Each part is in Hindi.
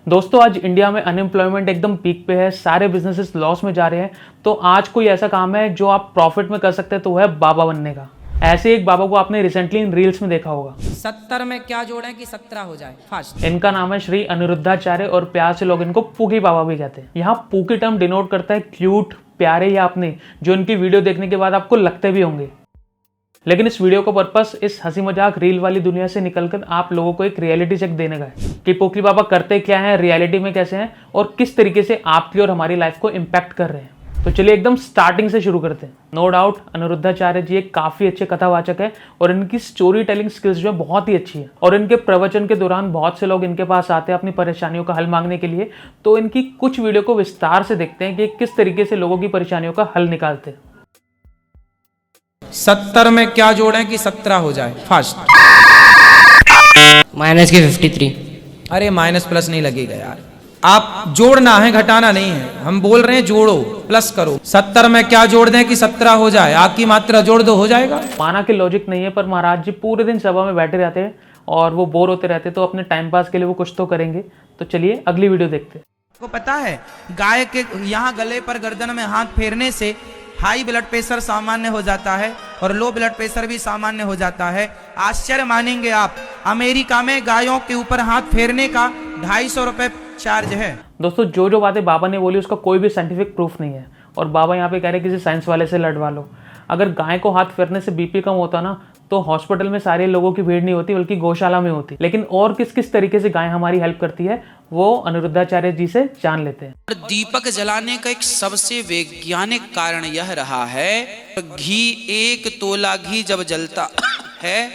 दोस्तों आज इंडिया में अनएम्प्लॉयमेंट एकदम पीक पे है, सारे बिजनेसेस लॉस में जा रहे हैं। तो आज कोई ऐसा काम है जो आप प्रॉफिट में कर सकते हैं तो वो है बाबा बनने का। ऐसे एक बाबा को आपने रिसेंटली इन रील्स में देखा होगा। 70 में क्या जोड़ें कि 17 हो जाए फास्ट। इनका नाम है श्री अनिरुद्धाचार्य और प्यार से लोग इनको पूकी बाबा भी कहते हैं। यहाँ पूकी टर्म डिनोट करता है क्यूट, प्यारे या अपने, जो इनकी वीडियो देखने के बाद आपको लगते भी होंगे। लेकिन इस वीडियो का पर्पस इस हंसी मजाक रील वाली दुनिया से निकलकर आप लोगों को एक रियलिटी चेक देने का है कि पोकी बाबा करते क्या हैं, रियलिटी में कैसे हैं और किस तरीके से आपकी और हमारी लाइफ को इम्पैक्ट कर रहे हैं। तो चलिए एकदम स्टार्टिंग से शुरू करते हैं। नो डाउट अनिरुद्धाचार्य जी एक काफी अच्छे कथावाचक है और इनकी स्टोरी टेलिंग स्किल्स जो है बहुत ही अच्छी है। और इनके प्रवचन के दौरान बहुत से लोग इनके पास आते हैं अपनी परेशानियों का हल मांगने के लिए। तो इनकी कुछ वीडियो को विस्तार से देखते हैं कि किस तरीके से लोगों की परेशानियों का हल निकालते हैं। 70 में क्या जोड़ें कि 17 हो जाए फास्ट। माइनस के 53। अरे माइनस प्लस नहीं लगेगा यार, आप जोड़ना है घटाना नहीं है। हम बोल रहे हैं जोड़ो, प्लस करो। 70 में क्या जोड़ दें कि 17 हो जाए, आग की मात्रा जोड़ दो, हो जाएगा। माना कि लॉजिक नहीं है, पर महाराज जी पूरे दिन सभा में बैठे रहते हैं और वो बोर होते रहते हैं, तो अपने टाइम पास के लिए वो कुछ तो करेंगे। तो चलिए अगली वीडियो देखते हैं। आपको पता है गाय के यहाँ गले पर गर्दन में हाथ फेरने से हाई ब्लड प्रेशर सामान्य हो जाता है और लो ब्लड प्रेशर भी सामान्य हो जाता है। आश्चर्य मानेंगे आप, अमेरिका में गायों के ऊपर हाथ फेरने का 250 रुपए चार्ज है। दोस्तों जो बातें बाबा ने बोली उसका कोई भी साइंटिफिक प्रूफ नहीं है और बाबा यहाँ पे कह रहे हैं किसी साइंस वाले से लड़वा लो। अगर गाय को हाथ फेरने से बीपी कम होता ना तो हॉस्पिटल में सारे लोगों की भीड़ नहीं होती बल्कि गौशाला में होती। लेकिन और किस किस तरीके से गाय हमारी हेल्प करती है वो अनिरुद्धाचार्य जी से जान लेते हैं। दीपक जलाने का एक सबसे वैज्ञानिक कारण यह रहा है, घी 1 तोला घी जब जलता है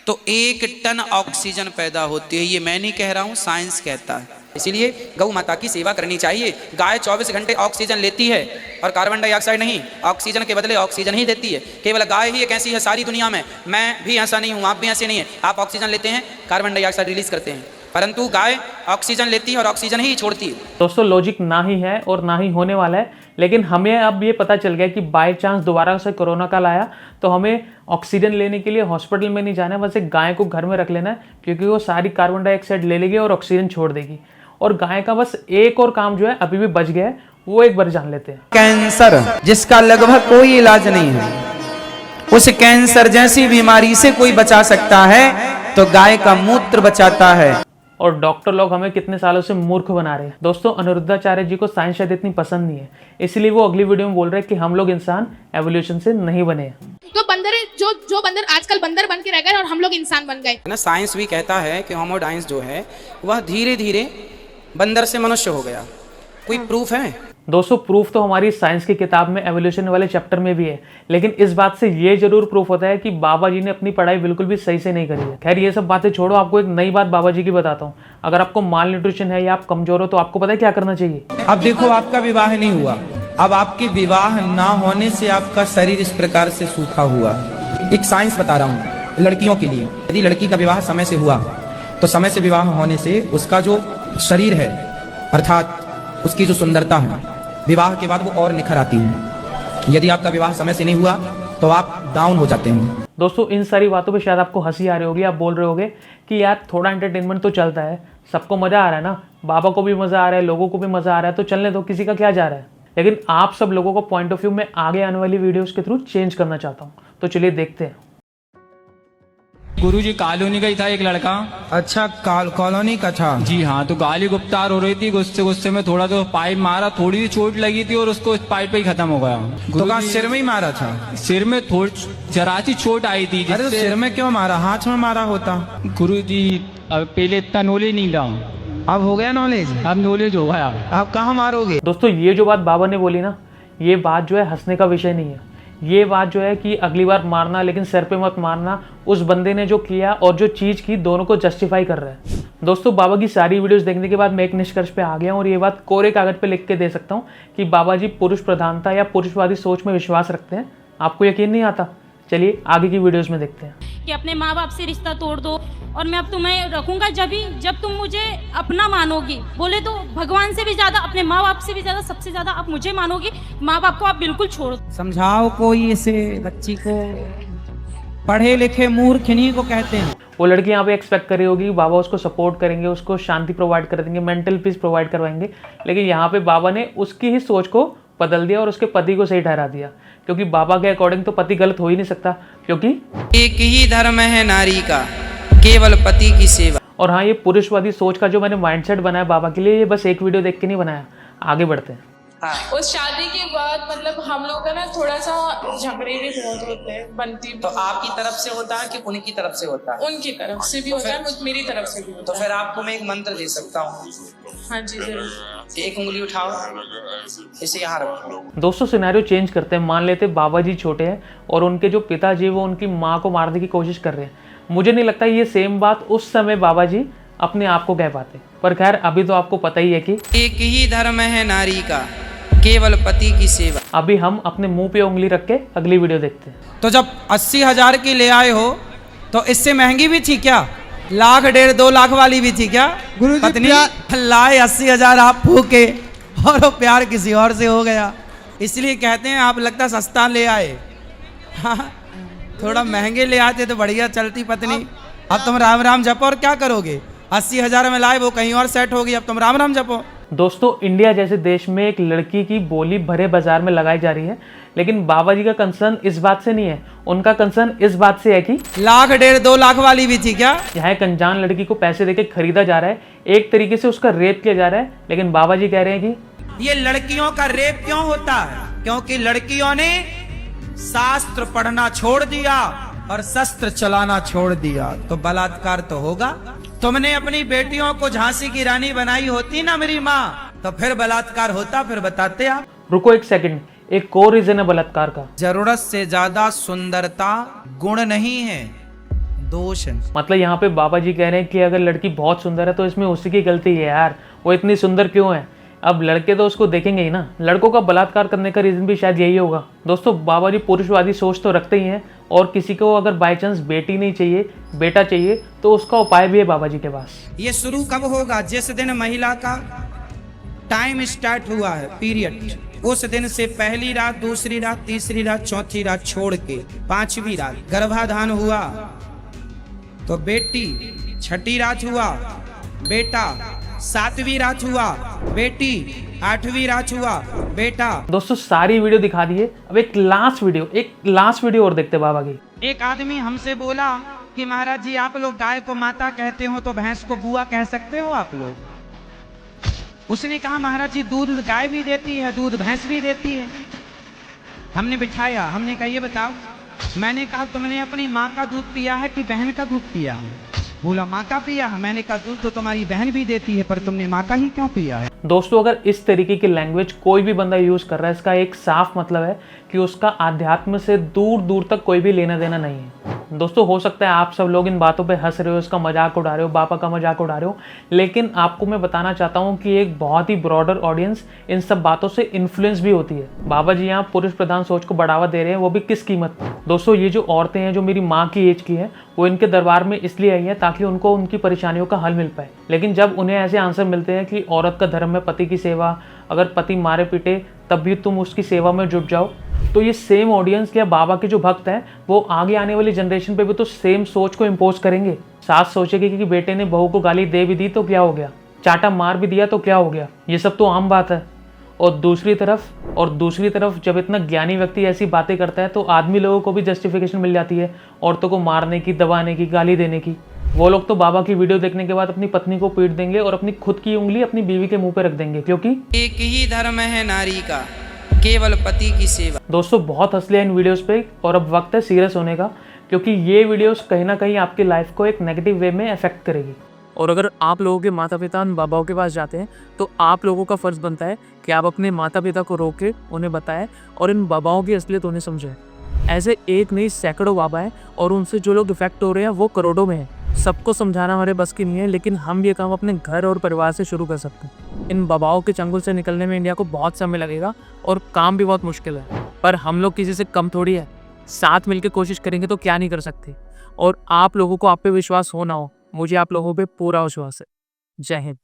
तो 1 टन ऑक्सीजन पैदा होती है। ये मैं नहीं कह रहा हूँ, साइंस कहता है। इसीलिए गौ माता की सेवा करनी चाहिए। गाय 24 घंटे ऑक्सीजन लेती है और कार्बन डाइऑक्साइड नहीं, ऑक्सीजन के बदले ऑक्सीजन ही देती है। केवल गाय ही एक ऐसी है सारी दुनिया में, मैं भी ऐसा नहीं हूँ, आप भी ऐसे नहीं है। आप ऑक्सीजन लेते हैं, कार्बन डाइऑक्साइड रिलीज करते हैं, परंतु गाय ऑक्सीजन लेती है और ऑक्सीजन ही छोड़ती है। दोस्तों लॉजिक ना ही है और ना ही होने वाला है। लेकिन हमें अब ये पता चल गया कि बाय चांस दोबारा से कोरोना काल आया तो हमें ऑक्सीजन लेने के लिए हॉस्पिटल में नहीं जाना है, बस एक गाय को घर में रख लेना है क्योंकि वो सारी कार्बन डाइऑक्साइड ले लेगी और ऑक्सीजन छोड़ देगी। और गाय का बस एक और काम जो है अभी भी बच गया है, वो एक बार जान लेते हैं। कैंसर जिसका लगभग कोई इलाज नहीं है, उस कैंसर जैसी बीमारी से कोई बचा सकता है तो गाय का मूत्र बचाता है। और डॉक्टर लोग हमें कितने सालों से मूर्ख बना रहे हैं। दोस्तों अनिरुद्धाचार्य जी को साइंस शायद इतनी पसंद नहीं है, इसलिए वो अगली वीडियो में बोल रहे हैं कि हम लोग इंसान एवोल्यूशन से नहीं बने हैं। तो बंदर जो बंदर आजकल बंदर बन के रह गए और हम लोग इंसान बन गए ना। साइंस भी कहता है कि होमोडाइंस जो है वह धीरे धीरे बंदर से मनुष्य हो गया। कोई प्रूफ है? दोस्तों प्रूफ तो हमारी साइंस की किताब में एवोल्यूशन वाले चैप्टर में भी है, लेकिन इस बात से ये जरूर प्रूफ होता है कि बाबा जी ने अपनी पढ़ाई बिल्कुल भी सही से नहीं करी है। खैर ये सब बातें छोड़ो, आपको एक नई बात बाबा जी की बताता हूँ। अगर आपको माल न्यूट्रिशन है या आप कमजोर हो तो आपको पता है क्या करना चाहिए। अब देखो आपका विवाह नहीं हुआ, अब आपके विवाह ना होने से आपका शरीर इस प्रकार से सूखा हुआ। एक साइंस बता रहा हूँ लड़कियों के लिए। यदि लड़की का विवाह समय से हुआ तो समय से विवाह होने से उसका जो शरीर है अर्थात उसकी जो सुंदरता है विवाह के बाद वो और निखर आती है। यदि आपका विवाह समय से नहीं हुआ तो आप डाउन हो जाते हैं। दोस्तों इन सारी बातों पे शायद आपको हंसी आ रही होगी, आप बोल रहे होगे कि यार थोड़ा एंटरटेनमेंट तो चलता है, सबको मजा आ रहा है ना, बाबा को भी मजा आ रहा है, लोगों को भी मजा आ रहा है, तो चलने दो, किसी का क्या जा रहा है। लेकिन आप सब लोगों को पॉइंट ऑफ व्यू में आगे आने वाली वीडियोस के थ्रू चेंज करना चाहता हूँ। तो चलिए देखते हैं। गुरुजी कॉलोनी का ही था एक लड़का। अच्छा कॉलोनी का था जी हाँ, तो गाली गुप्तार हो रही थी, गुस्से गुस्से में थोड़ा तो पाइप मारा, थोड़ी सी चोट लगी थी और उसको इस पाइप पे ही खत्म हो गया। तो कहा सिर में ही मारा था? सिर में थोड़ी जरा सी चोट आई थी। अरे तो सिर में क्यों मारा, हाथ में मारा होता? गुरुजी अब पहले इतना नॉलेज नहीं था, अब हो गया नॉलेज, अब नॉलेज हो गया। अब कहाँ मारोगे? दोस्तों ये जो बात बाबा ने बोली ना, ये बात जो है हंसने का विषय नहीं है। ये बात जो है कि अगली बार मारना लेकिन सर पे मत मारना, उस बंदे ने जो किया और जो चीज़ की दोनों को जस्टिफाई कर रहा है। दोस्तों बाबा की सारी वीडियोस देखने के बाद मैं एक निष्कर्ष पे आ गया हूँ और ये बात कोरे कागज पे लिख के दे सकता हूँ कि बाबा जी पुरुष प्रधानता या पुरुषवादी सोच में विश्वास रखते हैं। आपको यकीन नहीं आता? चलिए आगे की वीडियोस में देखते हैं। कि अपने माँ बाप से रिश्ता तोड़ दो और मैं अब तुम्हें रखूंगा जब तुम मुझे अपना मानोगी। बोले तो भगवान से भी ज्यादा, अपने माँ बाप से भी ज्यादा, सबसे ज्यादा आप मुझे मानोगी। माँ बाप को आप बिल्कुल छोड़ दो। समझाओ कोई इसे बच्ची को, पढ़े लिखे मूर्ख इन्हीं को कहते हैं। वो लड़की यहाँ पे एक्सपेक्ट कर रही होगी कि बाबा उसको सपोर्ट करेंगे, उसको शांति प्रोवाइड कर देंगे, मेंटल पीस प्रोवाइड करवाएंगे। लेकिन यहाँ पे बाबा ने उसकी ही सोच को बदल दिया और उसके पति को सही ठहरा दिया, क्योंकि बाबा के अकॉर्डिंग तो पति गलत हो ही नहीं सकता, क्योंकि एक ही धर्म है नारी का, केवल पति की सेवा। और हाँ, ये पुरुषवादी सोच का जो मैंने माइंडसेट बनाया बाबा के लिए, ये बस एक वीडियो देख के नहीं बनाया। आगे बढ़ते हैं। उस शादी के बाद मतलब हम लोग का ना थोड़ा सा झगड़े भी बहुत होते हैं, बनती तो आपकी तरफ से होता है कि उनकी तरफ से होता है? उनकी तरफ से भी होता है, मेरी तरफ से भी होता तो फिर आपको मैं एक मंत्र दे सकता हूँ। है। हाँ जी जरूर। एक उंगली उठाओ, इसे यहाँ रखो। दोस्तों सिनेरियो चेंज करते हैं। मान लेते बाबा जी छोटे हैं और उनके जो पिताजी वो उनकी माँ को मारने की कोशिश कर रहे हैं। मुझे नहीं लगता ये सेम बात उस समय बाबा जी अपने आप को कह पाते, पर खैर अभी तो आपको पता ही है कि एक ही धर्म है नारी का, केवल पति की सेवा। अभी हम अपने मुंह पे उंगली रख के अगली वीडियो देखते हैं। तो जब 80,000 की ले आए हो तो इससे महंगी भी थी क्या? 1,00,000, 1.5, 2 लाख वाली भी थी क्या? पत्नी लाए 80,000 आप फूके और वो प्यार किसी और से हो गया। इसलिए कहते हैं आप लगता सस्ता ले आए। हाँ, थोड़ा महंगे ले आते तो बढ़िया चलती पत्नी। अब तुम राम राम जपो और क्या करोगे? 80,000 में लाए, वो कहीं और सेट होगी, अब तुम राम राम जपो। दोस्तों इंडिया जैसे देश में एक लड़की की बोली भरे बाजार में लगाई जा रही है, लेकिन बाबा जी का कंसर्न इस बात से नहीं है। उनका कंसर्न इस बात से है कि 1,00,000, 1.5, 2 लाख वाली भी थी क्या? यहाँ एक अनजान लड़की को पैसे देके खरीदा जा रहा है, एक तरीके से उसका रेप किया जा रहा है। लेकिन बाबा जी कह रहे हैं कि ये लड़कियों का रेप क्यों होता है? क्योंकि लड़कियों ने शास्त्र पढ़ना छोड़ दिया और शस्त्र चलाना छोड़ दिया, तो बलात्कार तो होगा। तुमने अपनी बेटियों को झांसी की रानी बनाई होती ना मेरी माँ, तो फिर बलात्कार होता, फिर बताते आप। रुको एक सेकंड, एक और रीजन है बलात्कार का। जरूरत से ज्यादा सुंदरता गुण नहीं है, दोष है। मतलब यहाँ पे बाबा जी कह रहे हैं कि अगर लड़की बहुत सुंदर है तो इसमें उसी की गलती है यार, वो इतनी सुंदर क्यों है। अब लड़के तो उसको देखेंगे ही ना। लड़कों का बलात्कार करने का रीजन भी शायद यही होगा। दोस्तों बाबा जी पुरुषवादी सोच तो रखते ही हैं, और किसी को अगर बाई चांस बेटी नहीं चाहिए, बेटा चाहिए, तो उसका उपाय भी है बाबा जी के पास। ये शुरू कब होगा? जिस दिन महिला का टाइम स्टार्ट हुआ है, पीरियड, उस दिन से पहली रात, दूसरी रात, तीसरी रात, चौथी रात छोड़ के 5वीं रात गर्भाधान हुआ तो बेटी, 6ठी रात हुआ बेटा, 7वीं रात हुआ बेटी, 8वीं रात हुआ बेटा। दोस्तों सारी वीडियो दिखा दी है, अब एक लास्ट वीडियो और देखते हैं बाबा की। एक आदमी हमसे बोला कि महाराज जी आप लोग गाय को माता कहते हो तो भैंस को बुआ कह सकते हो आप लोग? उसने कहा महाराज जी दूध गाय भी देती है, दूध भैंस भी देती है। हमने बिठाया, हमने कहा ये बताओ। मैंने कहा तुमने अपनी माँ का दूध पिया है कि बहन का दूध पिया है? बोला माँ का पिया। मैंने कहा दूध तो तुम्हारी बहन भी देती है, पर तुमने माँ का ही क्यों पिया है? दोस्तों अगर इस तरीके की लैंग्वेज कोई भी बंदा यूज कर रहा है, इसका एक साफ मतलब है कि उसका आध्यात्म से दूर दूर तक कोई भी लेना देना नहीं है। दोस्तों हो सकता है आप सब लोग इन बातों पे हंस रहे हो, इसका मजाक उड़ा रहे हो, बाबा का मजाक उड़ा रहे हो, लेकिन आपको मैं बताना चाहता हूँ कि एक बहुत ही ब्रॉडर ऑडियंस इन सब बातों से इन्फ्लुएंस भी होती है। बाबा जी यहाँ पुरुष प्रधान सोच को बढ़ावा दे रहे हैं, वो भी किस कीमत पर? दोस्तों ये जो औरतें हैं जो मेरी माँ की एज की है, वो इनके दरबार में इसलिए आई हैं ताकि उनको उनकी परेशानियों का हल मिल पाए। लेकिन जब उन्हें ऐसे आंसर मिलते हैं कि औरत का धर्म है पति की सेवा, अगर पति मारे पीटे तब भी तुम उसकी सेवा में जुट जाओ, तो ये सेम ऑडियंस या बाबा के जो भक्त हैं वो आगे आने वाली जनरेशन पे भी तो सेम सोच को इम्पोज करेंगे। सास सोचेगी कि बेटे ने बहू को गाली दे भी दी तो क्या हो गया, चाटा मार भी दिया तो क्या हो गया, ये सब तो आम बात है। और दूसरी तरफ जब इतना ज्ञानी व्यक्ति ऐसी बातें करता है तो आदमी लोगों को भी जस्टिफिकेशन मिल जाती है औरतों को मारने की, दबाने की, गाली देने की। वो लोग तो बाबा की वीडियो देखने के बाद अपनी पत्नी को पीट देंगे और अपनी खुद की उंगली अपनी बीवी के मुंह पे रख देंगे, क्योंकि एक ही धर्म है नारी का, केवल पति की सेवा। दोस्तों बहुत हंस लिया इन वीडियोस पे और अब वक्त है सीरियस होने का, क्योंकि ये वीडियोस कहीं ना कहीं आपकी लाइफ को एक नेगेटिव वे में अफेक्ट करेगी। और अगर आप लोगों के माता पिता उन बाबाओं के पास जाते हैं तो आप लोगों का फ़र्ज़ बनता है कि आप अपने माता पिता को रोके, उन्हें बताएं और इन बाबाओं की असलियत उन्हें समझें। ऐसे एक नहीं सैकड़ों बाबा हैं और उनसे जो लोग इफेक्ट हो रहे हैं वो करोड़ों में हैं। सबको समझाना हमारे बस की नहीं है, लेकिन हम ये काम अपने घर और परिवार से शुरू कर सकते हैं। इन बाबाओं के चंगुल से निकलने में इंडिया को बहुत समय लगेगा और काम भी बहुत मुश्किल है, पर हम लोग किसी से कम थोड़ी है। साथ मिलकर कोशिश करेंगे तो क्या नहीं कर सकते। और आप लोगों को आप पे विश्वास हो ना हो, मुझे आप लोगों पे पूरा विश्वास है। जय हिंद।